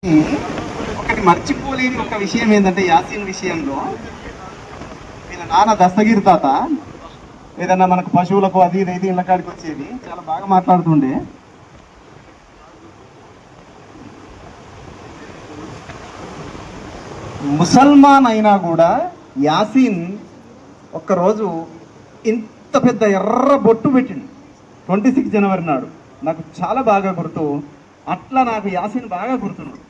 ఒకటి మర్చిపోలేని ఒక విషయం ఏంటంటే యాసీన్ విషయంలో వీళ్ళ నాన్న దస్తగిరి తాత ఏదన్నా మనకు పశువులకు అది ఇది ఇళ్ళ కాడికి వచ్చేది చాలా బాగా మాట్లాడుతుండే. ముసల్మాన్ అయినా కూడా యాసీన్ ఒక్కరోజు ఇంత పెద్ద ఎర్ర బొట్టు పెట్టిండు 26 జనవరి నాడు. నాకు చాలా బాగా గుర్తు. అట్లా నాకు యాసీన్ బాగా గుర్తున్నాడు.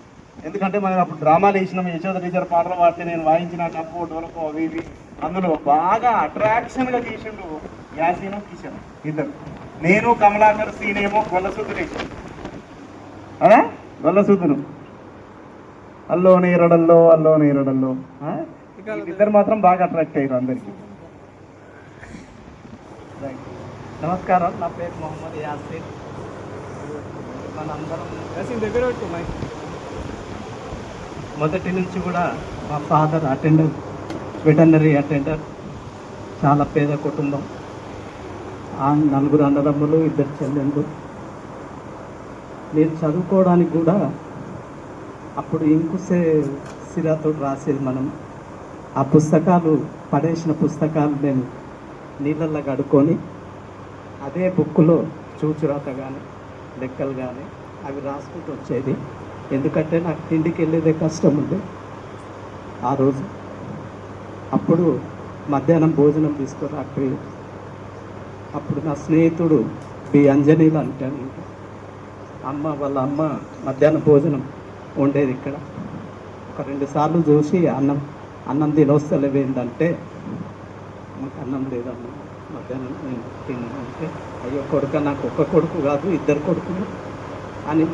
ఎందుకంటే మనం అప్పుడు డ్రామాలు వేసినాం, యశోద టీచర్ పాటలు పాడితే నేను వాయించిన టప్పు డోలకు అవి ఇవి, అందులో బాగా అట్రాక్షన్గా తీసిండు యాసీను కిషన్ ఇద్దరు. నేను కమలాకర్ సీన్ ఏమో గొల్లసూదులు వేసాను అదా, గొల్లసూదును అల్లో నేరడల్లో అల్లో నేరడల్లో. ఇద్దరు మాత్రం బాగా అట్రాక్ట్ అయ్యారు అందరికీ. నమస్కారం, నా పేరు మొహమ్మద్ యాసీన్. మనందరం యాసీన్ దగ్గర మొదటి నుంచి కూడా మా ఫాదర్ అటెండర్, వెటర్నరీ అటెండర్. చాలా పేద కుటుంబం, 4 అన్నదమ్ములు, 2 చెల్లెళ్ళు. నేను చదువుకోవడానికి కూడా అప్పుడు ఇంకుసే సిరాతో రాసేది మనం. ఆ పుస్తకాలు, పడేసిన పుస్తకాలు నేను నీళ్ళల్లో కడుక్కొని అదే బుక్కులో చూచురాత కానీ లెక్కలు కానీ అవి రాసుకుంటూ వచ్చేది. ఎందుకంటే నాకు తిండికి వెళ్ళేదే కష్టం ఉంది ఆ రోజు. అప్పుడు మధ్యాహ్నం భోజనం తీసుకురాకపోయి, అప్పుడు నా స్నేహితుడు బి అంజనీలు అంటాను, వాళ్ళ అమ్మ మధ్యాహ్నం భోజనం వండేది ఇక్కడ. ఒక 2 సార్లు చూసి అన్నం తినొస్తలేవేందంటే, మాకు అన్నం లేదమ్మా మధ్యాహ్నం నేను తిన్నానంటే, అయ్యో కొడుక, నాకు ఒక్క కొడుకు కాదు 2 కొడుకులు అని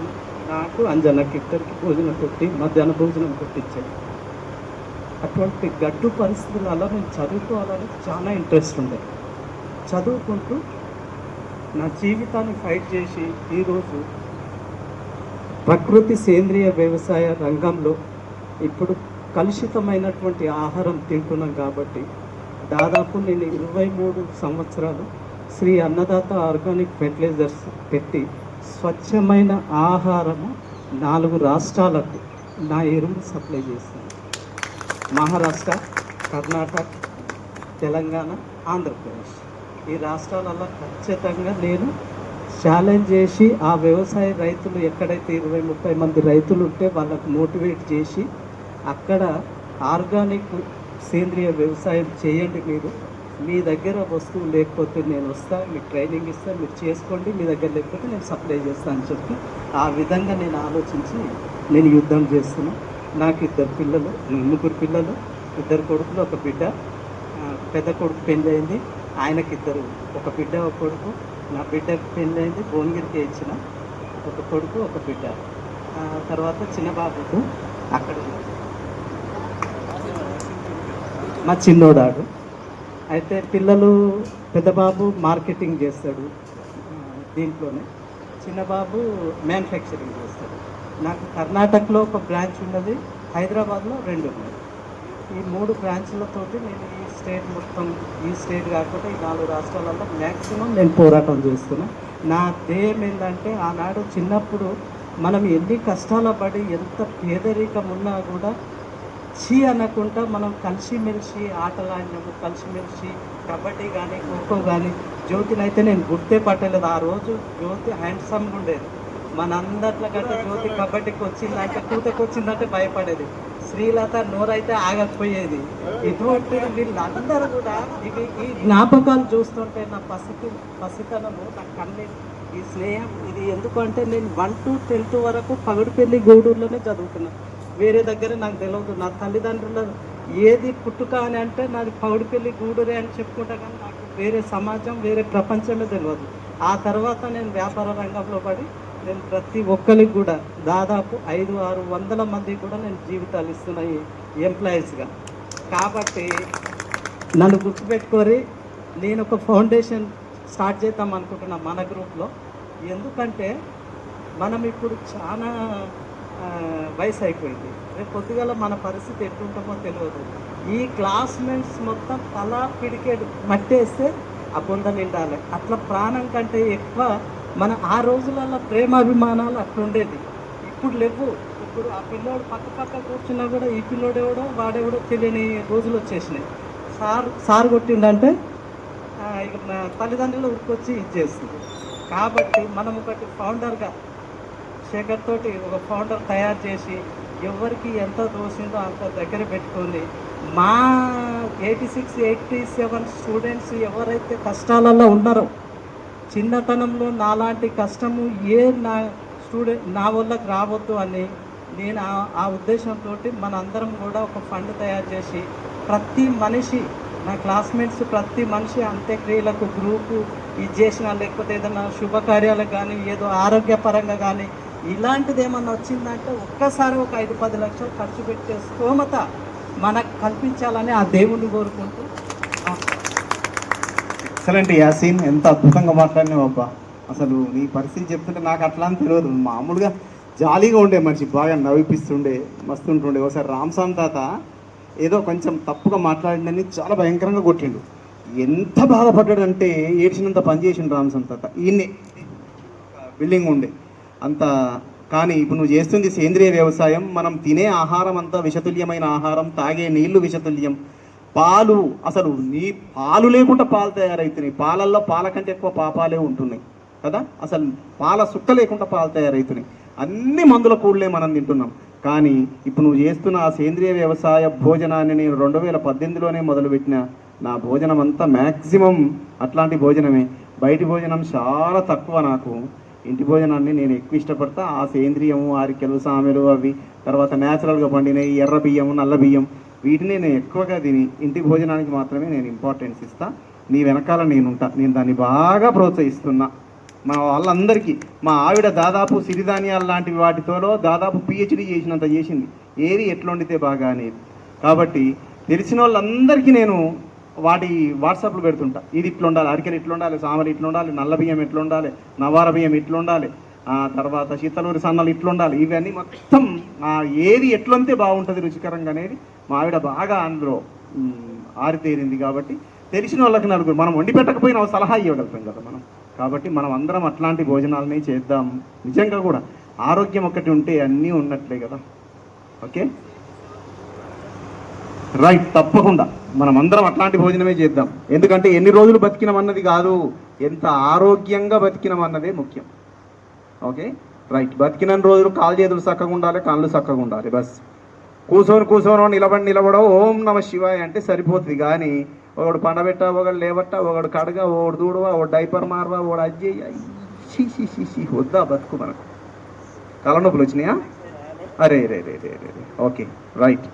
నాకు అంజనకి ఇద్దరికి భోజనం పెట్టి మధ్యాహ్న భోజనం పెట్టించాడు. అటువంటి గడ్డు పరిస్థితులలో నేను చదువుకోవాలని చాలా ఇంట్రెస్ట్ ఉండేది. చదువుకుంటూ నా జీవితాన్ని ఫైట్ చేసి ఈరోజు ప్రకృతి సేంద్రియ వ్యవసాయ రంగంలో ఇప్పుడు కలుషితమైనటువంటి ఆహారం తింటున్నాం కాబట్టి దాదాపు నేను 23 సంవత్సరాలు శ్రీ అన్నదాత ఆర్గానిక్ ఫెర్టిలైజర్స్ పెట్టి స్వచ్ఛమైన ఆహారము 4 రాష్ట్రాలకు నా ఎరువులు సప్లై చేస్తాను. మహారాష్ట్ర, కర్ణాటక, తెలంగాణ, ఆంధ్రప్రదేశ్. ఈ రాష్ట్రాలలో ఖచ్చితంగా నేను ఛాలెంజ్ చేసి ఆ వ్యవసాయ రైతులు ఎక్కడైతే 20-30 మంది రైతులు ఉంటే వాళ్ళకు మోటివేట్ చేసి అక్కడ ఆర్గానిక్ సేంద్రియ వ్యవసాయం చేయండి, మీరు మీ దగ్గర వస్తువు లేకపోతే నేను వస్తాను, మీకు ట్రైనింగ్ ఇస్తాను, మీరు చేసుకోండి, మీ దగ్గర లేకపోతే నేను సప్లై చేస్తాను అని చెప్పి ఆ విధంగా నేను ఆలోచించి నేను యుద్ధం చేస్తున్నాను. నాకు 2 పిల్లలు, 3 పిల్లలు, 2 కొడుకులు, 1 బిడ్డ. పెద్ద కొడుకు పెళ్ళి అయింది, ఆయనకి 2, 1 బిడ్డ 1 కొడుకు. నా బిడ్డకి పెళ్ళి అయింది, భువనగిరికి ఇచ్చిన 1 కొడుకు 1 బిడ్డ. తర్వాత చిన్న బాబుకు అక్కడ మా చిన్నోడాడు. అయితే పిల్లలు, పెద్ద బాబు మార్కెటింగ్ చేస్తాడు దీంట్లోనే, చిన్న బాబు మ్యానుఫ్యాక్చరింగ్ చేస్తాడు. నాకు కర్ణాటకలో 1 బ్రాంచ్ ఉన్నది, హైదరాబాద్లో 2 ఉన్నాయి. ఈ 3 బ్రాంచ్లతోటి నేను ఈ స్టేట్ మొత్తం, ఈ స్టేట్ కాకుండా ఈ 4 రాష్ట్రాలలో మ్యాక్సిమం నేను పోరాటం చేస్తున్నా. నా ధ్యేయం ఏంటంటే, ఆనాడు చిన్నప్పుడు మనం ఎన్ని కష్టాల పడి ఎంత పేదరికం ఉన్నా కూడా చీ అనకుండా మనం కలిసిమెలిసి ఆటలాడినాము, కలిసిమెలిసి కబడ్డీ కానీ ఖోఖో కానీ. జ్యోతినైతే నేను గుర్తే పట్టలేదు. ఆ రోజు జ్యోతి హ్యాండ్సమ్గా ఉండేది. మనందట్ల కంటే జ్యోతి కబడ్డీకి వచ్చిందంటే, కూతకు వచ్చిందంటే భయపడేది. శ్రీలత నోరైతే ఆగకపోయేది. ఇటువంటిది వీళ్ళందరూ కూడా ఈ జ్ఞాపకాలు చూస్తుంటే నా పసితనము, నా కన్నీ, ఈ స్నేహం ఇది. ఎందుకంటే నేను 1 to 10th వరకు పగడిపల్లి గూడూరులోనే చదువుకున్నాను. వేరే దగ్గర నాకు తెలియదు. నా తల్లిదండ్రుల ఏది పుట్టుక అని అంటే నాది పౌడిపల్లి గూడూరే అని చెప్పుకుంటా, కానీ నాకు వేరే సమాజం, వేరే ప్రపంచమే తెలియదు. ఆ తర్వాత నేను వ్యాపార రంగంలో పడి నేను ప్రతి ఒక్కరికి కూడా దాదాపు 500-600 మందికి కూడా నేను జీవితాలు ఇస్తున్నాయి ఎంప్లాయీస్గా. కాబట్టి నన్ను గుర్తుపెట్టుకొని నేను ఒక ఫౌండేషన్ స్టార్ట్ చేద్దాం అనుకుంటున్నా మన గ్రూప్లో. ఎందుకంటే మనం ఇప్పుడు చాలా వయసు అయిపోయింది, రేపు పొద్దుగాల మన పరిస్థితి ఎట్లుంటామో తెలియదు. ఈ క్లాస్మేట్స్ మొత్తం తల పిడికేడు మట్టేస్తే ఆ బొంద నిండాలి. అట్లా ప్రాణం కంటే ఎక్కువ మన ఆ రోజులలో ప్రేమాభిమానాలు అట్లుండేది. అప్పుడు లేవు. ఇప్పుడు ఆ పిల్లోడు పక్క పక్క కూర్చున్నా కూడా ఈ పిల్లోడు ఎవడో వాడెవడో తెలియని రోజులు వచ్చేసినాయి. సార్ కొట్టిండంటే ఇక నా తల్లిదండ్రులు ఉరికొచ్చి ఇది చేస్తుంది. కాబట్టి మనం ఒకటి ఫౌండర్గా శేఖర్ తోటి ఒక ఫౌండర్ తయారు చేసి ఎవరికి ఎంత దోసిందో అంత దగ్గర పెట్టుకొని మా 86, 87 స్టూడెంట్స్ ఎవరైతే కష్టాలలో ఉన్నారో, చిన్నతనంలో నాలాంటి కష్టము నా నా వల్లకు రావద్దు అని నేను ఆ ఉద్దేశంతో మనందరం కూడా ఒక ఫండ్ తయారు చేసి ప్రతి మనిషి, నా క్లాస్మేట్స్ ప్రతి మనిషి అంత్యక్రియలకు గ్రూపు ఇది చేసినా, లేకపోతే ఏదైనా శుభకార్యాలకు కానీ ఏదో ఆరోగ్యపరంగా కానీ ఇలాంటిది ఏమన్నా వచ్చిందంటే ఒక్కసారి ఒక 5-10 లక్షలు ఖర్చు పెట్టే స్తోమత మనకు కల్పించాలని ఆ దేవుణ్ణి కోరుకుంటూ. ఎక్సలెంట్ యాసీన్, ఎంత అద్భుతంగా మాట్లాడినావు అబ్బా. అసలు నీ పరిస్థితి చెప్తుంటే నాకు అట్లా అని తెలియదు. మామూలుగా జాలీగా ఉండే మనిషి, బాగా నవ్విపిస్తుండే, మస్తుంటుండే. ఒకసారి రామ్సామ్ తాత ఏదో కొంచెం తప్పుగా మాట్లాడిందని చాలా భయంకరంగా కొట్టిండు. ఎంత బాధపడ్డాడంటే ఏడ్చినంత పని చేసిండు రామ్సామ్ తాత. ఈయన్నే బిల్డింగ్ ఉండే అంత. కానీ ఇప్పుడు నువ్వు చేస్తుంది సేంద్రియ వ్యవసాయం. మనం తినే ఆహారం అంతా విషతుల్యమైన ఆహారం, తాగే నీళ్లు విషతుల్యం. పాలు, అసలు నీ పాలు లేకుండా పాలు తయారవుతున్నాయి. పాలల్లో పాల కంటే ఎక్కువ పాపాలే ఉంటున్నాయి కదా. అసలు పాల సుక్క లేకుండా పాలు తయారవుతున్నాయి. అన్ని మందుల కూడలే మనం తింటున్నాం. కానీ ఇప్పుడు నువ్వు చేస్తున్న ఆ సేంద్రియ వ్యవసాయ భోజనాన్ని నేను 2018లోనే మొదలుపెట్టిన. నా భోజనం అంతా మ్యాక్సిమం అట్లాంటి భోజనమే. బయటి భోజనం చాలా తక్కువ. నాకు ఇంటి భోజనాన్ని నేను ఎక్కువ ఇష్టపడతా. ఆ సేంద్రియము, ఆరికెలు, సామెలు, అవి తర్వాత న్యాచురల్గా పండినవి, ఎర్ర బియ్యం, నల్ల బియ్యం, వీటిని నేను ఎక్కువగా తిని ఇంటి భోజనానికి మాత్రమే నేను ఇంపార్టెన్స్ ఇస్తా. నీ వెనకాల నేనుంటా. నేను దాన్ని బాగా ప్రోత్సహిస్తున్నా. మా వాళ్ళందరికీ, మా ఆవిడ దాదాపు సిరిధాన్యాలు లాంటి వాటితోలో దాదాపు PhD చేసినంత చేసింది, ఏది ఎట్లా వండితే బాగా అనేది. కాబట్టి తెలిసిన వాళ్ళందరికీ నేను వాటి వాట్సాప్లో పెడుతుంటా. ఇది ఇట్లా ఉండాలి, అరికెలు ఇట్లా ఉండాలి, సామలు ఇట్లా ఉండాలి, నల్ల బియ్యం ఇట్లా ఉండాలి, నవార బియ్యం ఇట్లా ఉండాలి, తర్వాత శీతలూరి సన్నలు ఇట్లా ఉండాలి. ఇవన్నీ మొత్తం ఏది ఎట్లంతే బాగుంటుంది రుచికరంగా అనేది మా ఆవిడ బాగా అందులో ఆరితేరింది. కాబట్టి తెలిసిన వాళ్ళకి నలుగురు, మనం వండి పెట్టకపోయినా సలహా ఇవ్వగలుగుతాం కదా మనం. కాబట్టి మనం అందరం అట్లాంటి భోజనాలని చేద్దాం. నిజంగా కూడా ఆరోగ్యం ఒకటి ఉంటే అన్నీ ఉన్నట్లే కదా. ఓకే, రైట్, తప్పకుండా మనం అందరం అట్లాంటి భోజనమే చేద్దాం. ఎందుకంటే ఎన్ని రోజులు బతికినామన్నది కాదు, ఎంత ఆరోగ్యంగా బతికినామన్నదే ముఖ్యం. Okay, right. బతికిన రోజులు కాలు చేతులు చక్కగా ఉండాలి, కాళ్ళు చక్కగా ఉండాలి. బస్ కూర్చొని నిలబడో ఓం నమ శివాయ అంటే సరిపోతుంది. కానీ ఒకడు పండబెట్ట, ఒకడు లేవట్ట, ఒకడు కడగ, ఒకడు దూడవా, ఒకడు డైపర్ మారవా, ఒకడు అజ్జయ్యి వద్దా బతుకు. మనకు తలనొప్పులు వచ్చినాయా? అరే రే రే రే రే. Okay, right.